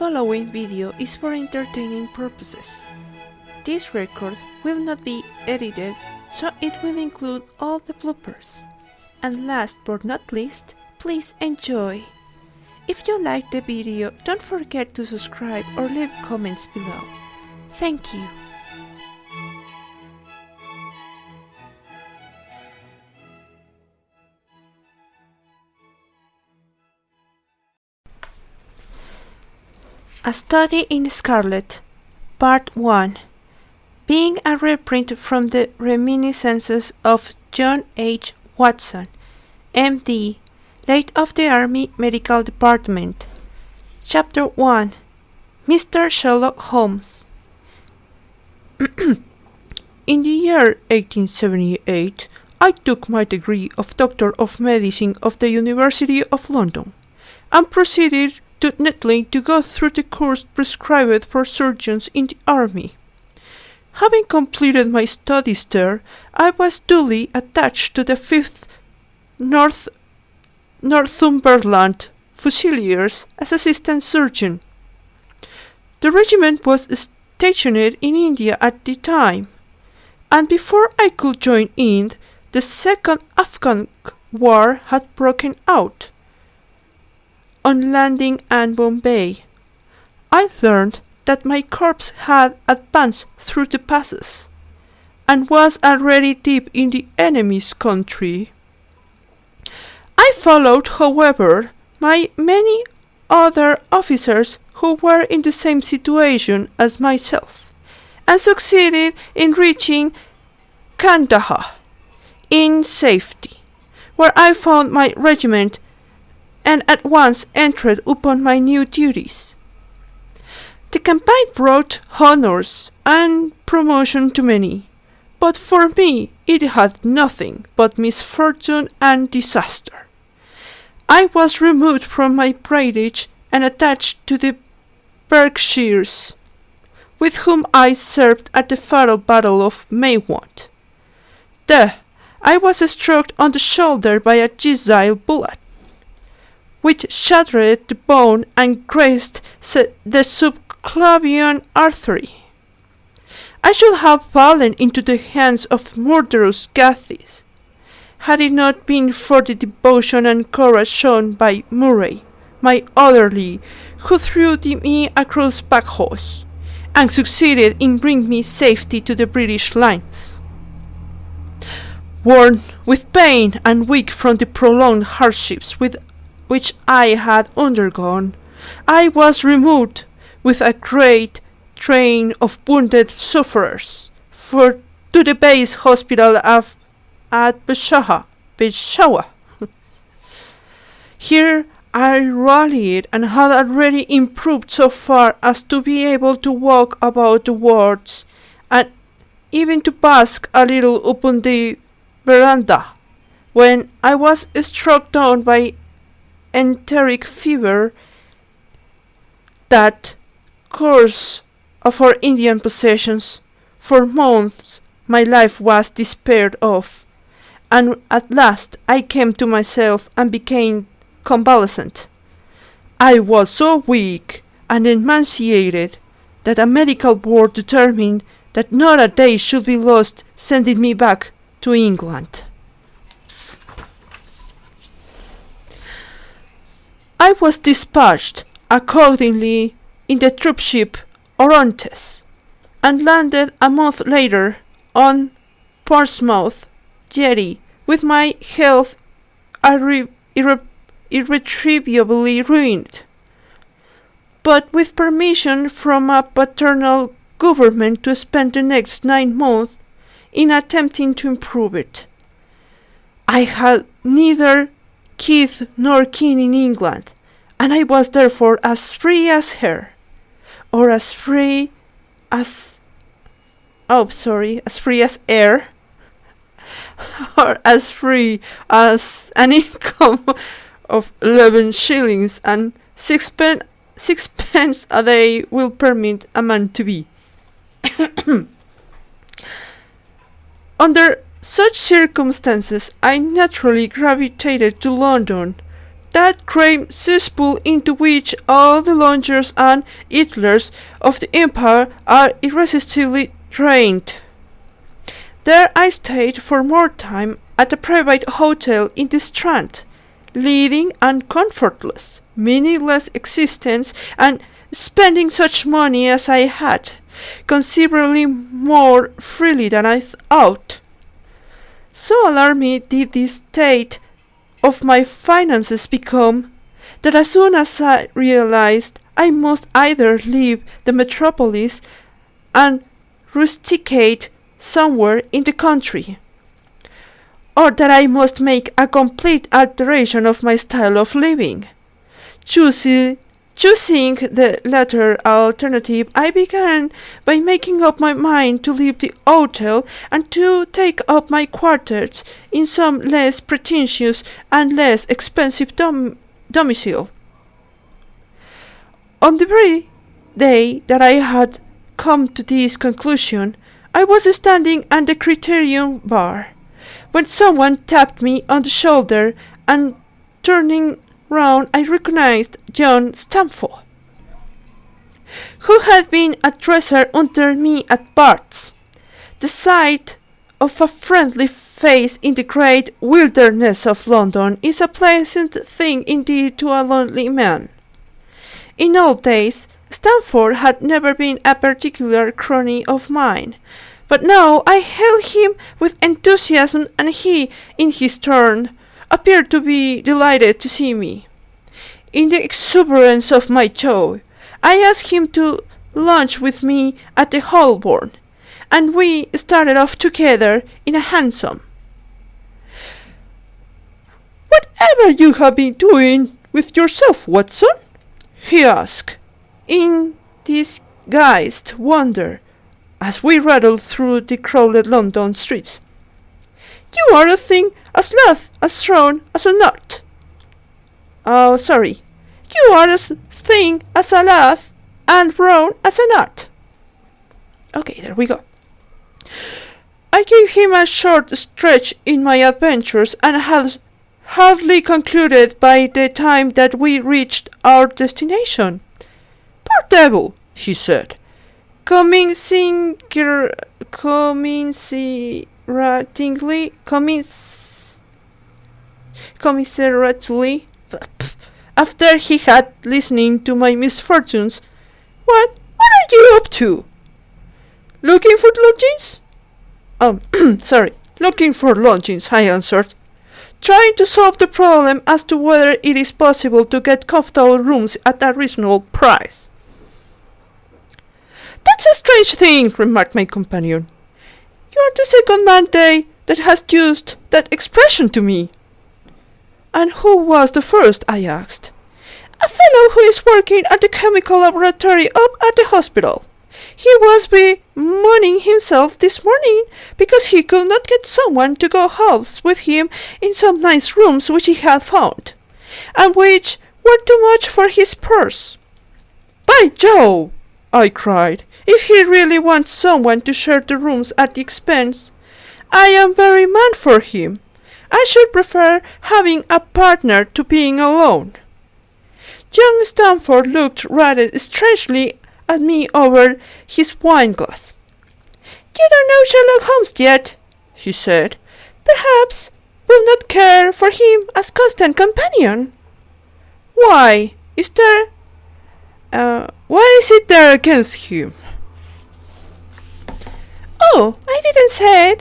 following video is for entertaining purposes. This record will not be edited, so it will include all the bloopers. And last but not least, please enjoy. If you like the video, don't forget to subscribe or leave comments below. Thank you. A Study in Scarlet, Part 1. Being a reprint from the reminiscences of John H. Watson, M.D., late of the Army Medical Department. Chapter 1. Mr. Sherlock Holmes. In the year 1878, I took my degree of Doctor of Medicine of the University of London, and proceeded to go through the course prescribed for surgeons in the army. Having completed my studies there, I was duly attached to the 5th Northumberland Fusiliers as assistant surgeon. The regiment was stationed in India at the time, and before I could join in, the Second Afghan War had broken out. On landing at Bombay, I learned that my corps had advanced through the passes, and was already deep in the enemy's country. I followed, however, my many other officers who were in the same situation as myself, and succeeded in reaching Kandahar in safety, where I found my regiment and at once entered upon my new duties. The campaign brought honors and promotion to many, but for me it had nothing but misfortune and disaster. I was removed from my praetorage and attached to the Berkshires, with whom I served at the fatal battle of Maiwand. There I was struck on the shoulder by a missile bullet, which shattered the bone and grazed the subclavian artery. I should have fallen into the hands of murderous Gathis, had it not been for the devotion and courage shown by Murray, my orderly, who threw me across Packhorse, and succeeded in bringing me safety to the British lines. Worn with pain and weak from the prolonged hardships which I had undergone, I was removed with a great train of wounded sufferers to the base hospital at Peshawar. Here I rallied and had already improved so far as to be able to walk about the wards and even to bask a little upon the veranda, when I was struck down by enteric fever, that curse of our Indian possessions. For months my life was despaired of, and at last I came to myself and became convalescent. I was so weak and emaciated that a medical board determined that not a day should be lost sending me back to England. I was dispatched accordingly in the troopship Orontes, and landed a month later on Portsmouth jetty with my health irretrievably ruined, but with permission from a paternal government to spend the next 9 months in attempting to improve it. I had neither kith nor kin in England, and I was therefore as free as air, or as free as air, or as free as an income of 11 shillings and sixpence a day will permit a man to be. Under such circumstances, I naturally gravitated to London, that great cesspool into which all the loungers and idlers of the empire are irresistibly drained. There I stayed for more time at a private hotel in the Strand, leading a comfortless, meaningless existence and spending such money as I had, considerably more freely than I ought. So alarming did this state of my finances become, that as soon as I realized I must either leave the metropolis and rusticate somewhere in the country, or that I must make a complete alteration of my style of living. Choosing the latter alternative, I began by making up my mind to leave the hotel and to take up my quarters in some less pretentious and less expensive domicile. On the very day that I had come to this conclusion, I was standing at the Criterion bar, when someone tapped me on the shoulder, and turning round I recognized John Stamford, who had been a dresser under me at Bart's. The sight of a friendly face in the great wilderness of London is a pleasant thing indeed to a lonely man. In old days, Stamford had never been a particular crony of mine, but now I hailed him with enthusiasm, and he, in his turn, appeared to be delighted to see me. In the exuberance of my joy, I asked him to lunch with me at the Holborn, and we started off together in a hansom. "Whatever you have been doing with yourself, Watson?" he asked, in disguised wonder, as we rattled through the crowded London streets. "You are a thing as lath as thrown as a nut." "Oh, sorry. You are a thing as a lath and thrown as a nut." Okay, there we go. I gave him a short stretch in my adventures, and had hardly concluded by the time that we reached our destination. "Poor devil," he said, commiserately, after he had listened to my misfortunes. What are you up to?" "Looking for lodgings?" Looking for lodgings," I answered, trying to solve the problem as to whether it is possible to get comfortable rooms at a reasonable price. "That's a strange thing," remarked my companion. "You are the second man that has used that expression to me." "And who was the first?" I asked. "A fellow who is working at the chemical laboratory up at the hospital. He was bemoaning himself this morning because he could not get someone to go house with him in some nice rooms which he had found, and which were too much for his purse." "By Jove!" I cried, "if he really wants someone to share the rooms at the expense, I am very mad for him. I should prefer having a partner to being alone." Young Stamford looked rather strangely at me over his wine-glass. "You don't know Sherlock Holmes yet," he said. "Perhaps will not care for him as constant companion." Why is it there against him?" "Oh, I didn't say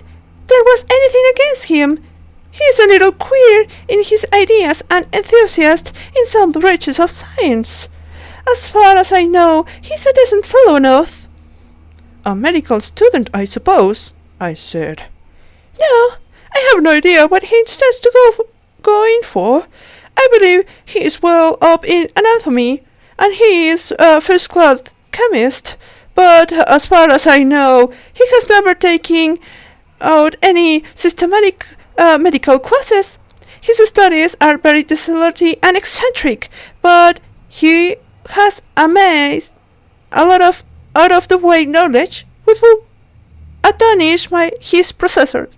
there was anything against him. He's a little queer in his ideas and enthusiast in some branches of science. As far as I know, he's a decent fellow enough." "A medical student, I suppose," I said. "No, I have no idea what he intends to go in for. I believe he is well up in anatomy, and he is a first-class chemist, but as far as I know, he has never taken out any systematic medical classes. His studies are very desultory and eccentric, but he has amassed a lot of out-of-the-way knowledge which will astonish his professors.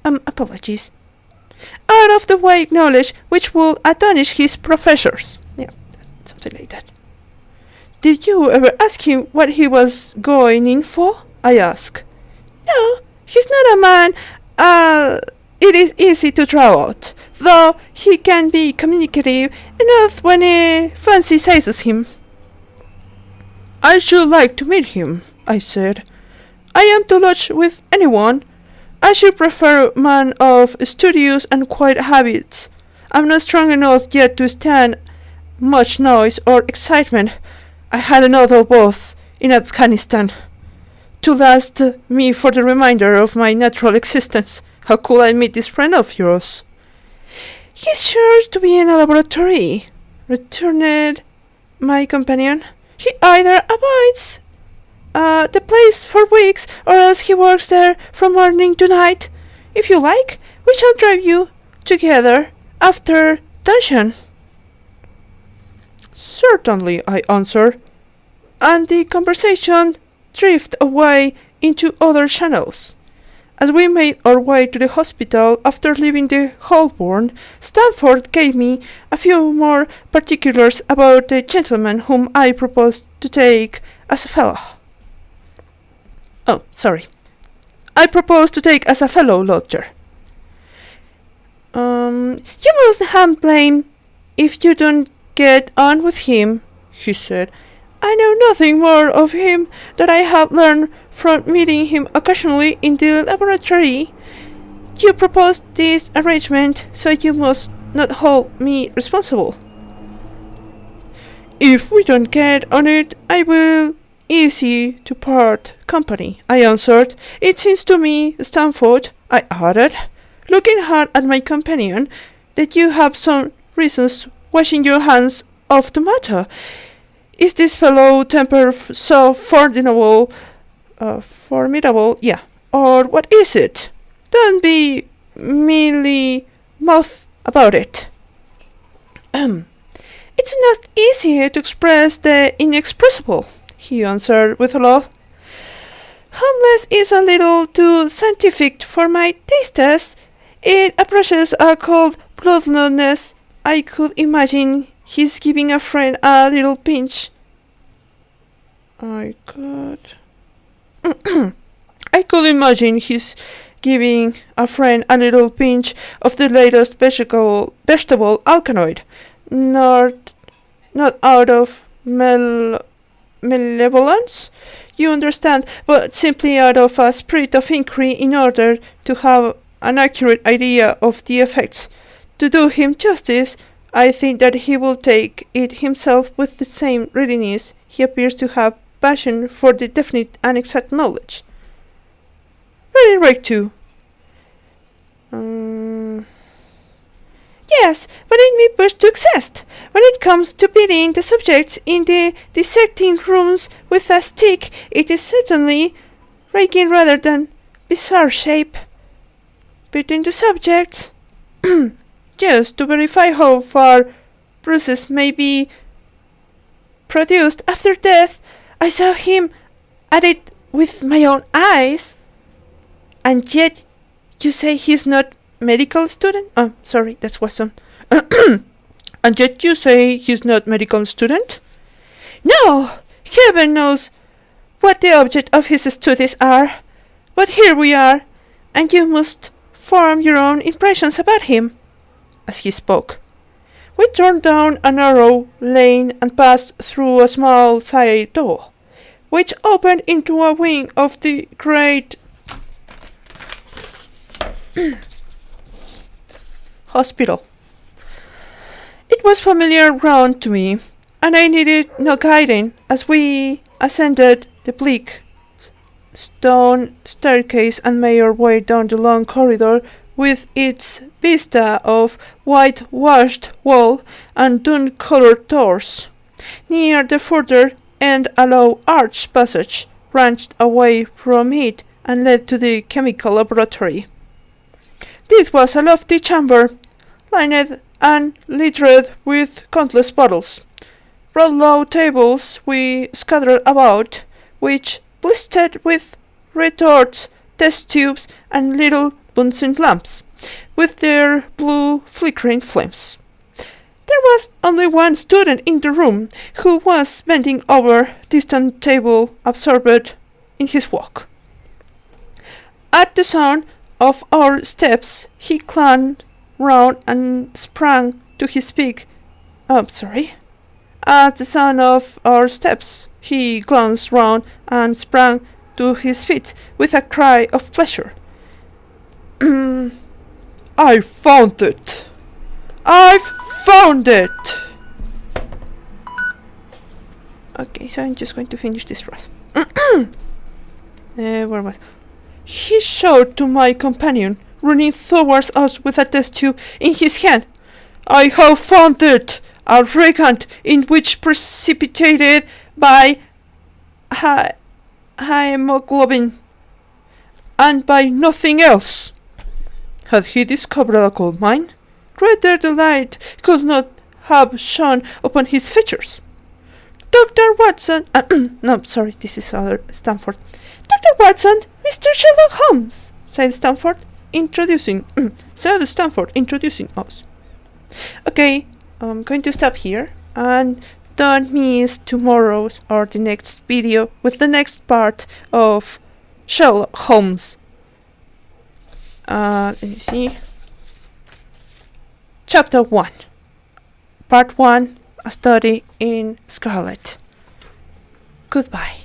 Apologies. out-of-the-way knowledge which would astonish his professors. Yeah, something like that. Did you ever ask him what he was going in for? I asked. No, he's not a man it is easy to draw out, though he can be communicative enough when a fancy seizes him. I should like to meet him, I said. I am to lodge with anyone. I should prefer a man of studious and quiet habits. I'm not strong enough yet to stand much noise or excitement. I had enough of both in Afghanistan to last me for the remainder of my natural existence. How could I meet this friend of yours? He's sure to be in a laboratory, returned my companion. He either avoids the place for weeks, or else he works there from morning to night. If you like, we shall drive you together after luncheon. Certainly, I answered, and the conversation drifted away into other channels. As we made our way to the hospital after leaving the Holborn, Stanford gave me a few more particulars about the gentleman whom I proposed to take as a fellow. I proposed to take as a fellow lodger. You must have blame if you don't get on with him, he said. I know nothing more of him than I have learned from meeting him occasionally in the laboratory. You proposed this arrangement, so you must not hold me responsible. If we don't get on it, I will easy to part company, I answered. It seems to me, Stanford, I added, looking hard at my companion, that you have some reasons washing your hands of the matter. Is this fellow temper so formidable? Yeah. Or what is it? Don't be mealy mouth about it. It's not easy to express the inexpressible, he answered with a laugh. Homeless is a little too scientific for my tastes. It approaches a cold-bloodedness. I could imagine he's giving a friend a little pinch. I could imagine he's giving a friend a little pinch of the latest vegetable alkaloid, not out of malevolence, you understand, but simply out of a spirit of inquiry in order to have an accurate idea of the effects. To do him justice, I think that he will take it himself with the same readiness he appears to have passion for the definite and exact knowledge. Very right too. Yes, but it may push to excess. When it comes to beating the subjects in the dissecting rooms with a stick, it is certainly raking rather than bizarre shape. Beating the subjects, just to verify how far bruises may be produced after death. I saw him at it with my own eyes. And yet, you say he's not medical student? Oh, sorry, that's Watson. And yet you say he's not medical student? No! Heaven knows what the object of his studies are. But here we are, and you must form your own impressions about him. As he spoke, we turned down a narrow lane and passed through a small side door, which opened into a wing of the great hospital. It was familiar ground to me, and I needed no guiding as we ascended the bleak stone staircase and made our way down the long corridor with its vista of whitewashed wall and dun-colored doors. Near the further end a low arched passage branched away from it and led to the chemical laboratory. This was a lofty chamber, lined and littered with countless bottles. Broad low tables we scattered about, which blistered with retorts, test tubes, and little Bunsen lamps. with their blue flickering flames. There was only one student in the room, who was bending over a distant table, absorbed in his work. At the sound of our steps, he glanced round and sprang to his feet. At the sound of our steps, he glanced round and sprang to his feet with a cry of pleasure. I found it! I've found it! Okay, so I'm just going to finish this breath. Where was? He shouted to my companion, running towards us with a test tube in his hand. I have found it! A reagent in which precipitated by hemoglobin, and by nothing else. Had he discovered a gold mine? Greater delight could not have shone upon his features. Dr. Watson, this is other Stanford. Dr. Watson, Mr. Sherlock Holmes, said Stanford, introducing us. Okay, I'm going to stop here, and don't miss tomorrow's or the next video with the next part of Sherlock Holmes. Let me see. Chapter 1. Part 1, A Study in Scarlet. Goodbye.